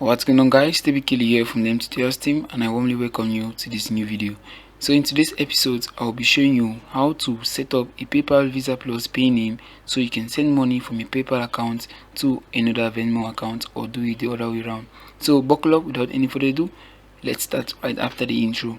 What's going on, guys? Typically here from the Tutorials team, and I warmly welcome you to this new video. So in today's episode, I'll be showing you how to set up a PayPal Visa Plus Payname so you can send money from a PayPal account to another Venmo account, or do it the other way around. So buckle up. Without any further ado, let's start right after the intro.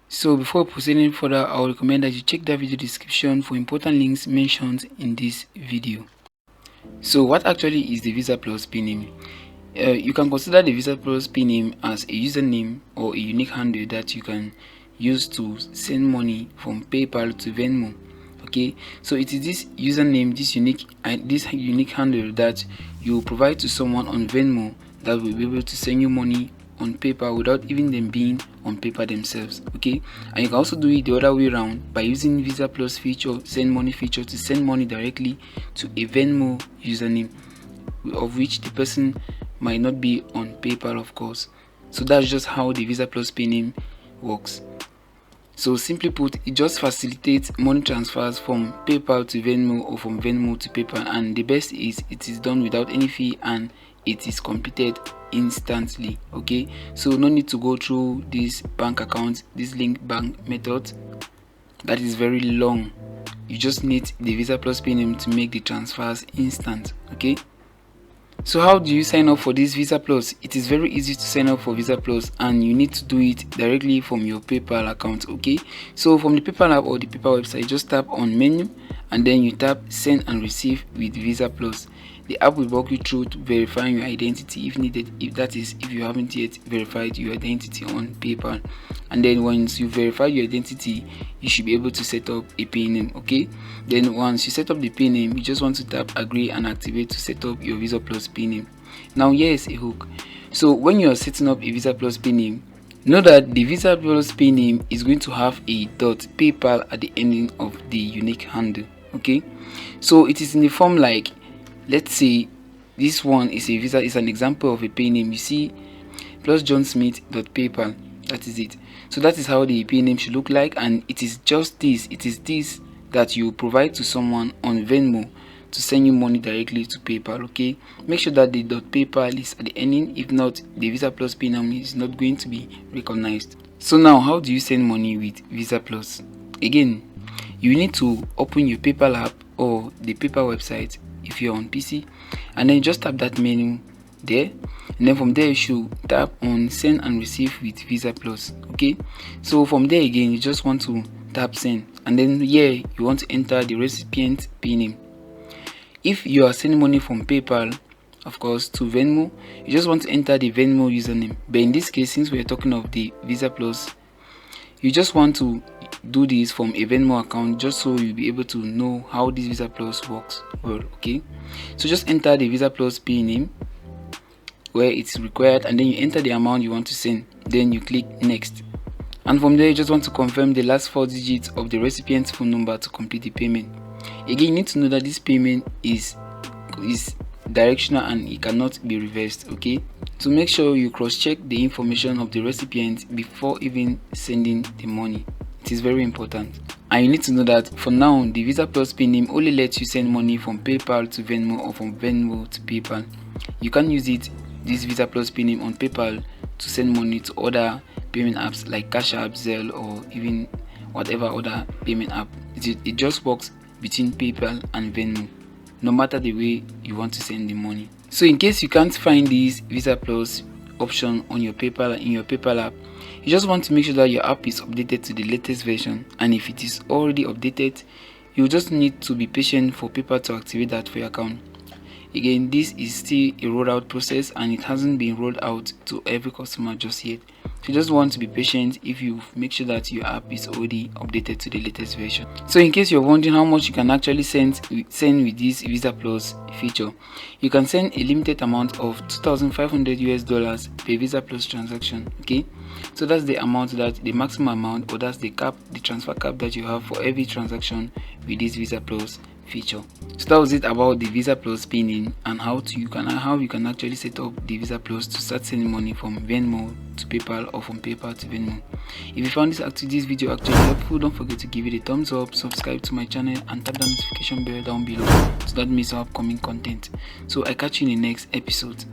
So before proceeding further, I would recommend that you check the video description for important links mentioned in this video. So what actually is the Visa Plus Payname? You can consider the Visa Plus Payname as a username or a unique handle that you can use to send money from PayPal to Venmo. Okay, so it is this username, this unique handle that you provide to someone on Venmo that will be able to send you money on PayPal without even them being on PayPal themselves. Okay, and you can also do it the other way around by using Visa Plus feature, send money feature, to send money directly to a Venmo username of which the person might not be on PayPal, of course. So that's just how the Visa Plus Payname works. So simply put, it just facilitates money transfers from PayPal to Venmo or from Venmo to PayPal, and the best is it is done without any fee and it is completed instantly. Okay, so no need to go through this bank account, this link bank method that is very long. You just need the Visa Plus Payname to make the transfers instant. Okay, so how do you sign up for this Visa Plus? It is very easy to sign up for Visa Plus, and you need to do it directly from your PayPal account. Okay, so from the PayPal app or the PayPal website, just tap on menu and then you tap send and receive with Visa Plus. The app will walk you through to verifying your identity if needed, if you haven't yet verified your identity on PayPal. And then once you verify your identity, you should be able to set up a Payname. Okay, then once you set up the Payname, you just want to tap agree and activate to set up your Visa Plus Payname. Now here is a hook. So when you are setting up a Visa Plus Payname, know that the Visa Plus Payname is going to have a .paypal at the ending of the unique handle. Okay, so it is in the form like, let's say this one is a Visa, is an example of a Payname. You see plus johnsmith.paypal, that is it. So that is how the Payname should look like, and it is just this, it is this that you provide to someone on Venmo to send you money directly to PayPal. Okay, make sure that the .paypal is at the ending. If not, the Visa Plus Payname is not going to be recognized. So now, how do you send money with Visa Plus? Again, you need to open your PayPal app or the PayPal website if you're on PC, and then just tap that menu there, and then from there you should tap on send and receive with Visa Plus. Okay, so from there again you just want to tap send, and then here you want to enter the recipient Payname. If you are sending money from PayPal, of course, to Venmo, you just want to enter the Venmo username. But in this case, since we are talking of the Visa Plus, you just want to do this from a Venmo account, just so you'll be able to know how this Visa Plus works well. Okay, so just enter the Visa Plus Payname where it's required, and then you enter the amount you want to send, then you click next, and from there you just want to confirm the last 4 digits of the recipient's phone number to complete the payment. Again, you need to know that this payment is directional and it cannot be reversed. Okay, so make sure you cross-check the information of the recipient before even sending the money. It is very important. And you need to know that for now, the Visa Plus Payname only lets you send money from PayPal to Venmo or from Venmo to PayPal. You can use this Visa Plus Payname on PayPal to send money to other payment apps like Cash App, Zelle, or even whatever other payment app. It just works between PayPal and Venmo, no matter the way you want to send the money. So in case you can't find this Visa Plus option on your PayPal, in your PayPal app, you just want to make sure that your app is updated to the latest version, and if it is already updated, you just need to be patient for PayPal to activate that for your account. Again, this is still a rollout process and it hasn't been rolled out to every customer just yet. So you just want to be patient if you make sure that your app is already updated to the latest version. So in case you're wondering how much you can actually send with this Visa Plus feature, you can send a limited amount of $2,500 per Visa Plus transaction. Okay, So that's the amount, that the maximum amount, or that's the cap, the transfer cap that you have for every transaction with this Visa Plus feature. So that was it about the Visa Plus pinning and how you can actually set up the Visa Plus to start sending money from Venmo to PayPal or from PayPal to Venmo. If you found this video actually helpful, don't forget to give it a thumbs up, subscribe to my channel, and tap the notification bell down below so don't miss our upcoming content. So I catch you in the next episode.